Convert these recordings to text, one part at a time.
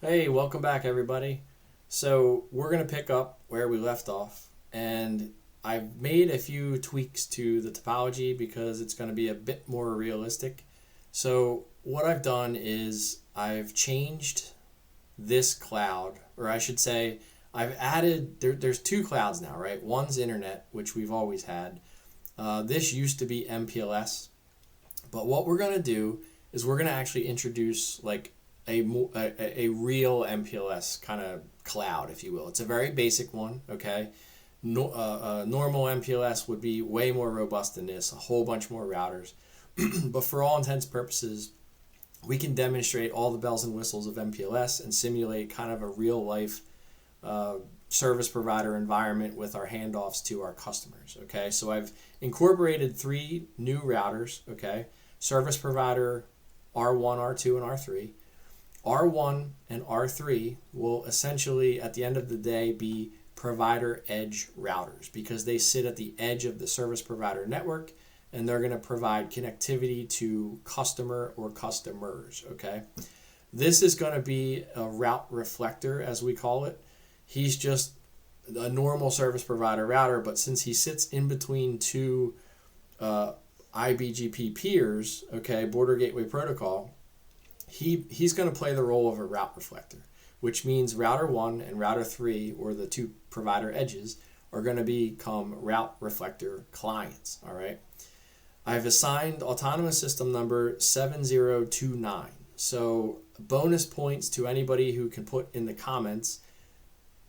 Hey, welcome back everybody. So we're going to pick up where we left off, and I've made a few tweaks to the topology because it's going to be a bit more realistic. So what I've done is I've changed this cloud, or I should say I've added, there's two clouds now, right? One's internet, which we've always had. This used to be MPLS, but what we're going to do is we're going to actually introduce like a real MPLS kind of cloud, if you will. It's a very basic one, okay? Normal MPLS would be way more robust than this, a whole bunch more routers. But for all intents and purposes, we can demonstrate all the bells and whistles of MPLS and simulate kind of a real life service provider environment with our handoffs to our customers, okay? So I've incorporated 3 new routers, okay? Service provider R1, R2, and R3. R1 and R3 will essentially, at the end of the day, be provider edge routers because they sit at the edge of the service provider network and they're going to provide connectivity to customer or customers, okay? This is going to be a route reflector, as we call it. He's just a normal service provider router, but since he sits in between two IBGP peers, okay, Border Gateway Protocol, he's going to play the role of a route reflector, which means router 1 and router 3, or the 2 provider edges, are going to become route reflector clients, all right? I've assigned autonomous system number 7029. So bonus points to anybody who can put in the comments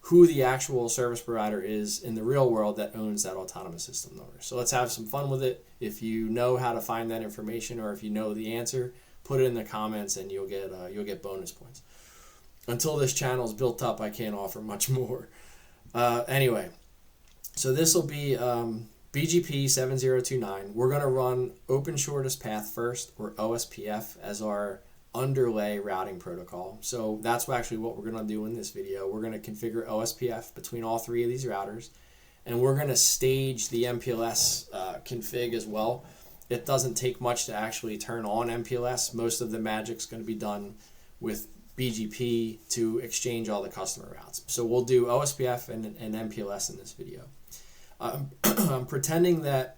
who the actual service provider is in the real world that owns that autonomous system number. So let's have some fun with it. If you know how to find that information, or if you know the answer, put it in the comments and you'll get bonus points. Until this channel is built up, I can't offer much more. Anyway, so this will be BGP 7029. We're going to run Open Shortest Path First, or OSPF, as our underlay routing protocol. So that's actually what we're going to do in this video. We're going to configure OSPF between all 3 of these routers, and we're going to stage the MPLS config as well. It doesn't take much to actually turn on MPLS. Most of the magic's going to be done with BGP to exchange all the customer routes. So we'll do OSPF and MPLS in this video. I'm pretending that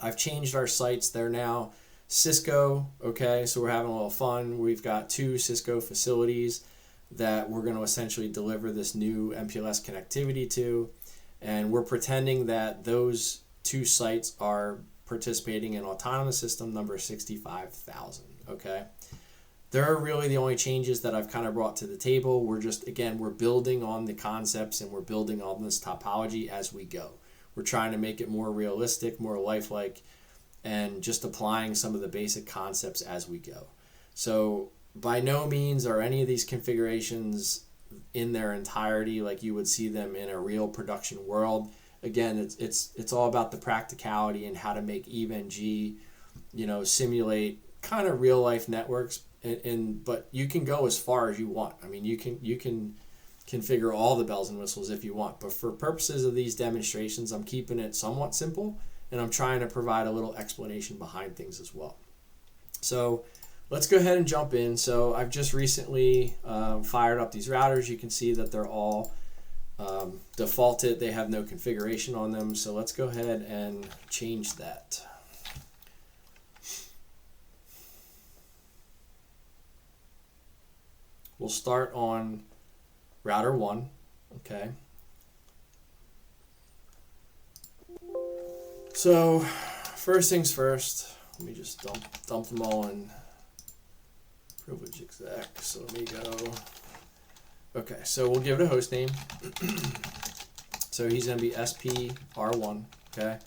I've changed our sites. They're now Cisco, okay, so we're having a little fun. We've got 2 Cisco facilities that we're going to essentially deliver this new MPLS connectivity to, and we're pretending that those 2 sites are participating in autonomous system number 65,000, okay? They're really the only changes that I've kind of brought to the table. We're just, again, we're building on the concepts and we're building on this topology as we go. We're trying to make it more realistic, more lifelike, and just applying some of the basic concepts as we go. So by no means are any of these configurations in their entirety like you would see them in a real production world. Again, it's all about the practicality and how to make EVE-NG, simulate kind of real life networks. But you can go as far as you want. I mean, you can configure all the bells and whistles if you want. But for purposes of these demonstrations, I'm keeping it somewhat simple, and I'm trying to provide a little explanation behind things as well. So let's go ahead and jump in. So I've just recently fired up these routers. You can see that they're all defaulted. They have no configuration on them. So let's go ahead and change that. We'll start on router 1, okay? So first things first, let me just dump them all in privilege exec. So let me go. Okay, so we'll give it a host name. So he's going to be SPR1, okay?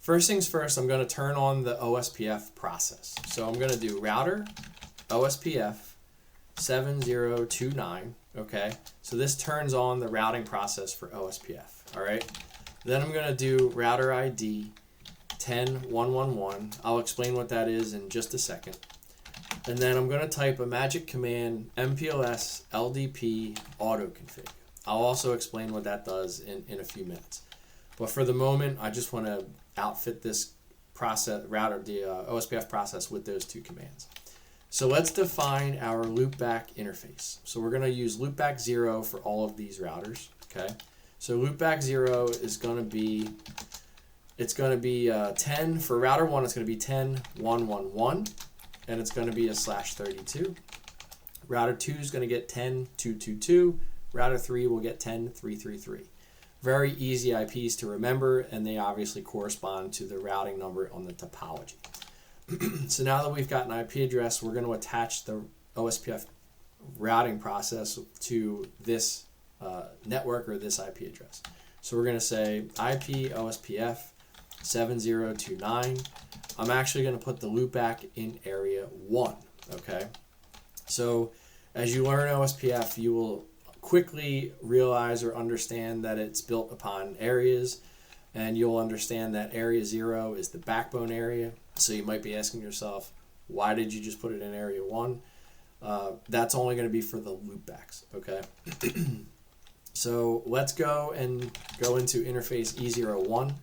First things first, I'm going to turn on the OSPF process. So I'm going to do router OSPF 7029, okay? So this turns on the routing process for OSPF, all right? Then I'm going to do router ID 10111. I'll explain what that is in just a second. And then I'm going to type a magic command, MPLS LDP autoconfig. I'll also explain what that does in a few minutes. But for the moment, I just want to outfit this process, the OSPF process with those 2 commands. So let's define our loopback interface. So we're going to use loopback 0 for all of these routers. Okay. So loopback 0 is going to be, it's going to be 10 for router 1. It's going to be 10.1.1.1, and it's going to be a /32. Router 2 is going to get 10.2.2.2. Router 3 will get 10.3.3.3. Very easy IPs to remember, and they obviously correspond to the routing number on the topology. So now that we've got an IP address, we're going to attach the OSPF routing process to this network or this IP address. So we're going to say IP OSPF 7029. I'm actually going to put the loopback in area 1. Okay. So as you learn OSPF, you will quickly realize or understand that it's built upon areas, and you'll understand that area 0 is the backbone area. So you might be asking yourself, why did you just put it in area 1? That's only going to be for the loopbacks, okay? So let's go into interface E01.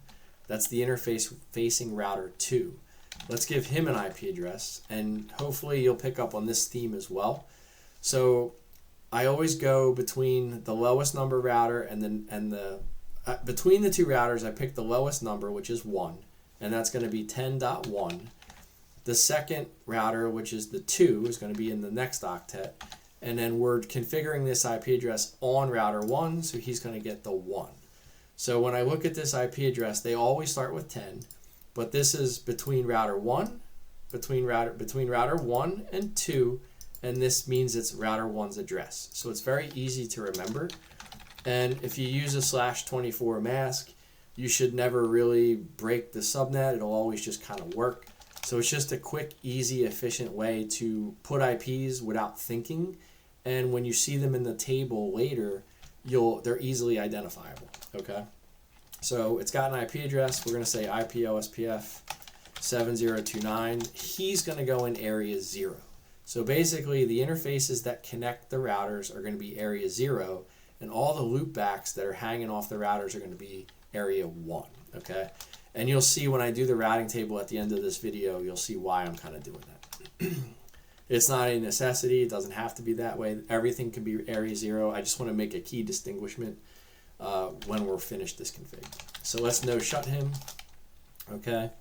That's the interface facing router 2. Let's give him an IP address, and hopefully you'll pick up on this theme as well. So I always go between the lowest number router between the two routers, I pick the lowest number, which is 1, and that's going to be 10.1. The second router, which is the 2, is going to be in the next octet, and then we're configuring this IP address on router 1, so he's going to get the 1. So when I look at this IP address, they always start with 10, but this is between router 1, between router 1 and 2, and this means it's router 1's address. So it's very easy to remember. And if you use a /24 mask, you should never really break the subnet. It'll always just kind of work. So it's just a quick, easy, efficient way to put IPs without thinking. And when you see them in the table later, they're easily identifiable. Okay. So it's got an IP address. We're going to say IP OSPF 7029. He's going to go in area 0. So basically, the interfaces that connect the routers are going to be area 0, and all the loopbacks that are hanging off the routers are going to be area 1, okay? And you'll see when I do the routing table at the end of this video, you'll see why I'm kind of doing that. It's not a necessity. It doesn't have to be that way. Everything can be area 0. I just want to make a key distinguishment when we're finished this config. So let's no shut him, okay?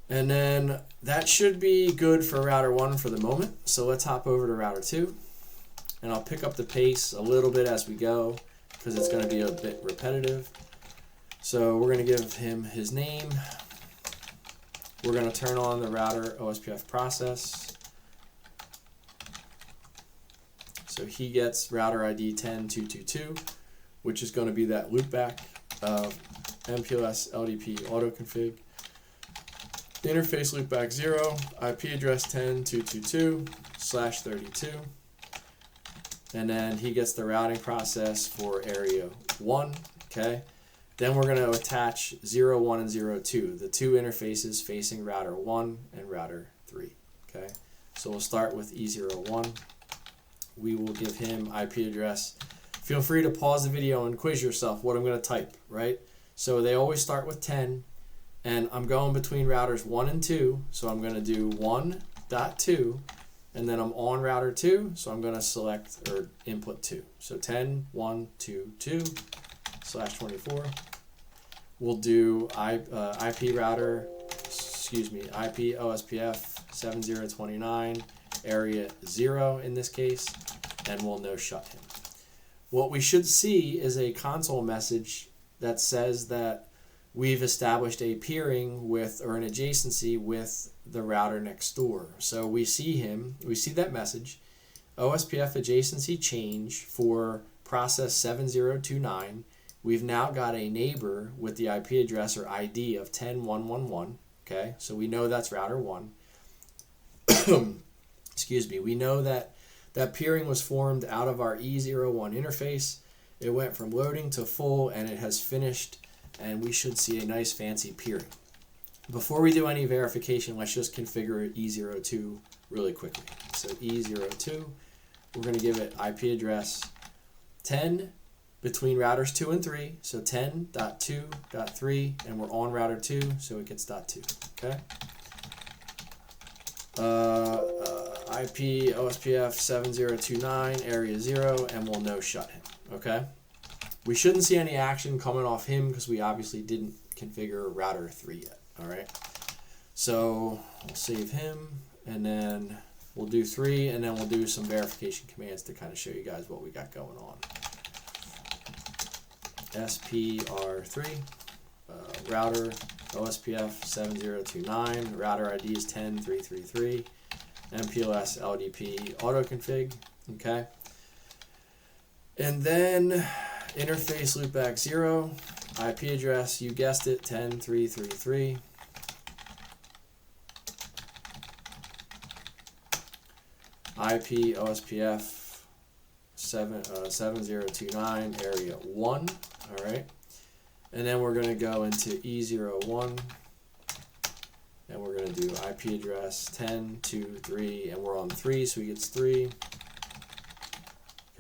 And then that should be good for router 1 for the moment. So let's hop over to router 2. And I'll pick up the pace a little bit as we go because it's going to be a bit repetitive. So we're going to give him his name. We're going to turn on the router OSPF process. So he gets router ID 10.2.2.2, which is going to be that loopback MPLS LDP auto config. Interface loopback 0, IP address 10.2.2.2/32. And then he gets the routing process for area 1, okay? Then we're going to attach 0.1 and 0.2, the two interfaces facing router 1 and router 3, okay? So we'll start with E01. We will give him IP address. Feel free to pause the video and quiz yourself what I'm going to type, right? So they always start with 10, and I'm going between routers 1 and 2, so I'm going to do 1.2, and then I'm on router 2, so I'm going to select or input 2. So 10.1.2.2/24. We'll do IP OSPF 7029 area 0 in this case, and we'll no shut him. What we should see is a console message that says that we've established a peering with or an adjacency with the router next door. So we see that message, OSPF adjacency change for process 7029. We've now got a neighbor with the IP address or ID of 10.1.1.1. Okay, so we know that's router 1. Excuse me. We know that peering was formed out of our E01 interface. It went from loading to full, and it has finished, and we should see a nice fancy peering. Before we do any verification, let's just configure E02 really quickly. So E02, we're going to give it IP address 10 between routers 2 and 3, so 10.2.3, and we're on router 2, so it gets .2, okay? IP OSPF 7029 area 0, and we'll no shut him. Okay, we shouldn't see any action coming off him because we obviously didn't configure router 3 yet. All right, so we'll save him, and then we'll do 3, and then we'll do some verification commands to kind of show you guys what we got going on. SPR3 router OSPF 7029, router ID is 10333, MPLS LDP autoconfig. Okay, and then interface loopback 0, IP address, you guessed it, 10333. IP OSPF 7029 area 1. All right, and then we're going to go into E01, and we're going to do IP address 1023, and we're on 3, so he gets 3.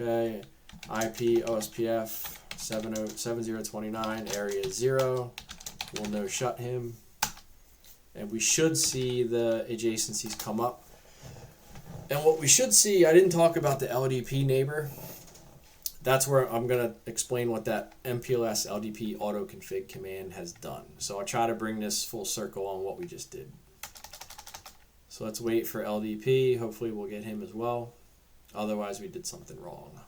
Okay, IP OSPF 7029 area 0. We'll no shut him, and we should see the adjacencies come up. And what we should see, I didn't talk about the LDP neighbor. That's where I'm going to explain what that MPLS LDP autoconfig command has done. So I'll try to bring this full circle on what we just did. So let's wait for LDP. Hopefully we'll get him as well. Otherwise we did something wrong.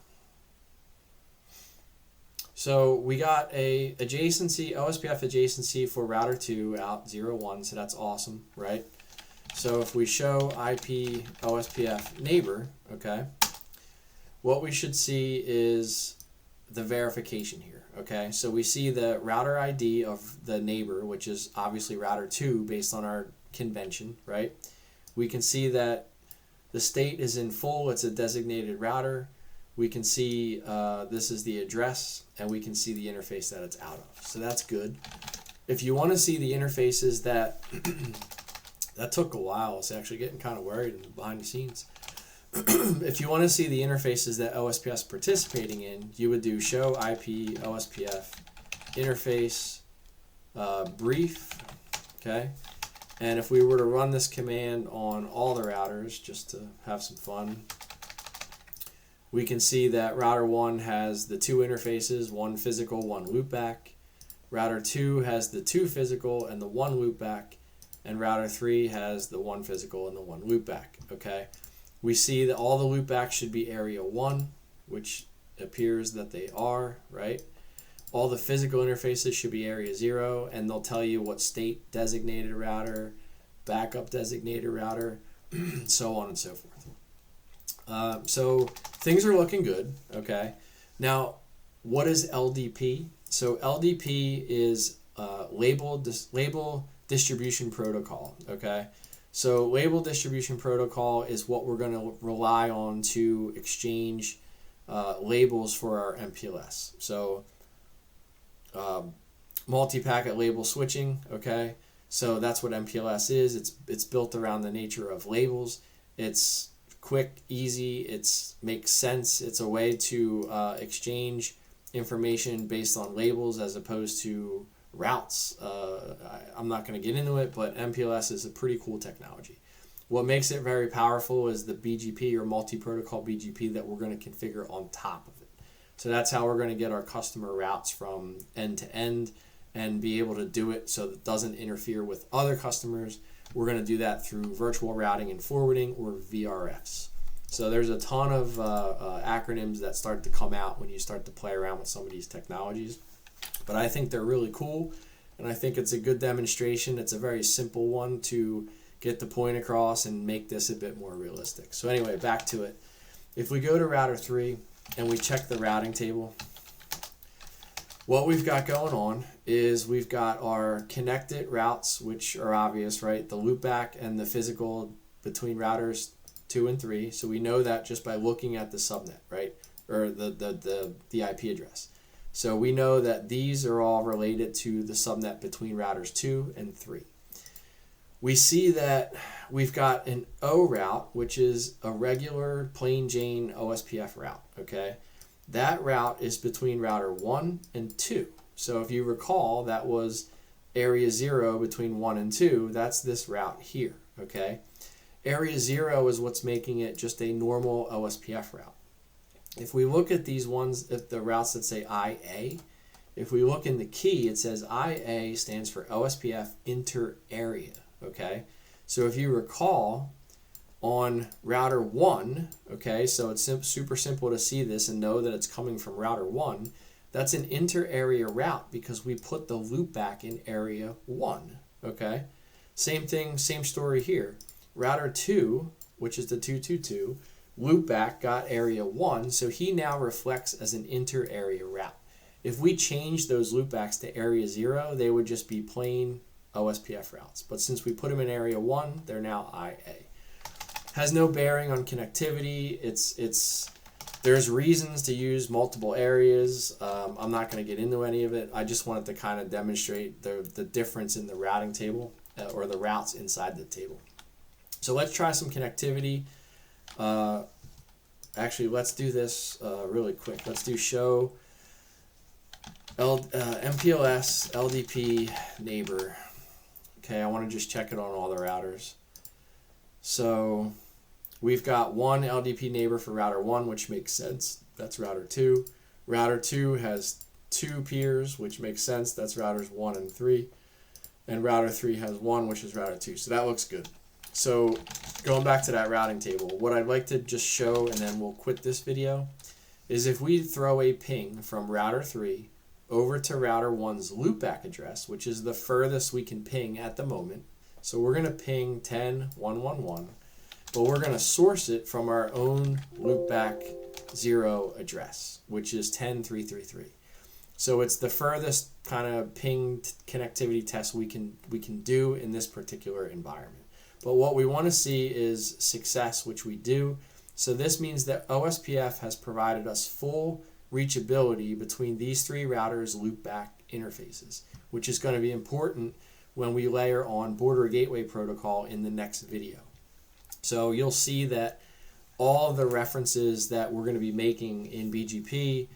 So we got a adjacency, OSPF adjacency for router 2 out 01. So that's awesome, right? So if we show IP OSPF neighbor, okay, what we should see is the verification here, okay? So we see the router ID of the neighbor, which is obviously router 2 based on our convention, right? We can see that the state is in full, it's a designated router. We can see this is the address, and we can see the interface that it's out of. So that's good. If you want to see the interfaces that that took a while. It's actually getting kind of worried behind the scenes. If you want to see the interfaces that OSPF is participating in, you would do show IP OSPF interface brief, okay? And if we were to run this command on all the routers, just to have some fun, we can see that router 1 has the 2 interfaces, 1 physical, 1 loopback. Router 2 has the 2 physical and the 1 loopback. And router 3 has the 1 physical and the 1 loopback, okay? We see that all the loopbacks should be area 1, which appears that they are, right? All the physical interfaces should be area 0, and they'll tell you what state designated router, backup designated router, so on and so forth. So things are looking good, okay? Now, what is LDP? So LDP is label distribution protocol, okay? So label distribution protocol is what we're going to rely on to exchange labels for our MPLS. So multi-packet label switching, okay? So that's what MPLS is. It's built around the nature of labels. It's quick, easy, it makes sense. It's a way to exchange information based on labels as opposed to routes. I'm not going to get into it, but MPLS is a pretty cool technology. What makes it very powerful is the BGP or multi-protocol BGP that we're going to configure on top of it. So that's how we're going to get our customer routes from end to end and be able to do it so that it doesn't interfere with other customers. We're going to do that through virtual routing and forwarding, or VRFs. So there's a ton of acronyms that start to come out when you start to play around with some of these technologies. But I think they're really cool, and I think it's a good demonstration. It's a very simple one to get the point across and make this a bit more realistic. So anyway, back to it. If we go to router 3 and we check the routing table, what we've got going on is we've got our connected routes, which are obvious, right? The loopback and the physical between routers 2 and 3. So we know that just by looking at the subnet, right? Or the IP address. So we know that these are all related to the subnet between routers 2 and 3. We see that we've got an O route, which is a regular plain Jane OSPF route, okay? That route is between router 1 and 2. So if you recall, that was area 0 between 1 and 2. That's this route here, okay? Area 0 is what's making it just a normal OSPF route. If we look at these ones, if the routes that say IA, if we look in the key, it says IA stands for OSPF inter-area, okay? So if you recall, on router 1, okay, so it's super simple to see this and know that it's coming from router 1, that's an inter-area route because we put the loopback in area 1, okay? Same thing, same story here. Router 2, which is the 222, loopback got area 1, so he now reflects as an inter-area route. If we change those loopbacks to area 0, they would just be plain OSPF routes. But since we put them in area 1, they're now IA. Has no bearing on connectivity. There's reasons to use multiple areas. I'm not going to get into any of it. I just wanted to kind of demonstrate the difference in the routing table or the routes inside the table. So let's try some connectivity. Actually, let's do this really quick. Let's do show MPLS LDP neighbor. Okay, I want to just check it on all the routers. So we've got one LDP neighbor for router 1, which makes sense. That's router 2. Router 2 has 2 peers, which makes sense. That's routers 1 and 3. And router 3 has 1, which is router 2. So that looks good. So going back to that routing table, what I'd like to just show, and then we'll quit this video, is if we throw a ping from router 3 over to router 1's loopback address, which is the furthest we can ping at the moment. So we're going to ping 10.1.1.1, but we're going to source it from our own loopback 0 address, which is 10.3.3.3. So it's the furthest kind of ping connectivity test we can do in this particular environment. But what we want to see is success, which we do. So this means that OSPF has provided us full reachability between these 3 routers' loopback interfaces, which is going to be important when we layer on border gateway protocol in the next video. So you'll see that all the references that we're going to be making in BGP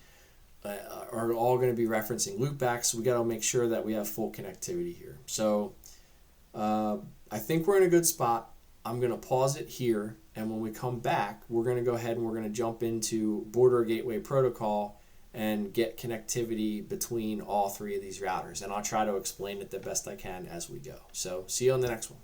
are all going to be referencing loopbacks. So we got to make sure that we have full connectivity here. So I think we're in a good spot. I'm going to pause it here, and when we come back, we're going to go ahead and we're going to jump into border gateway protocol and get connectivity between all 3 of these routers. And I'll try to explain it the best I can as we go. So see you on the next one.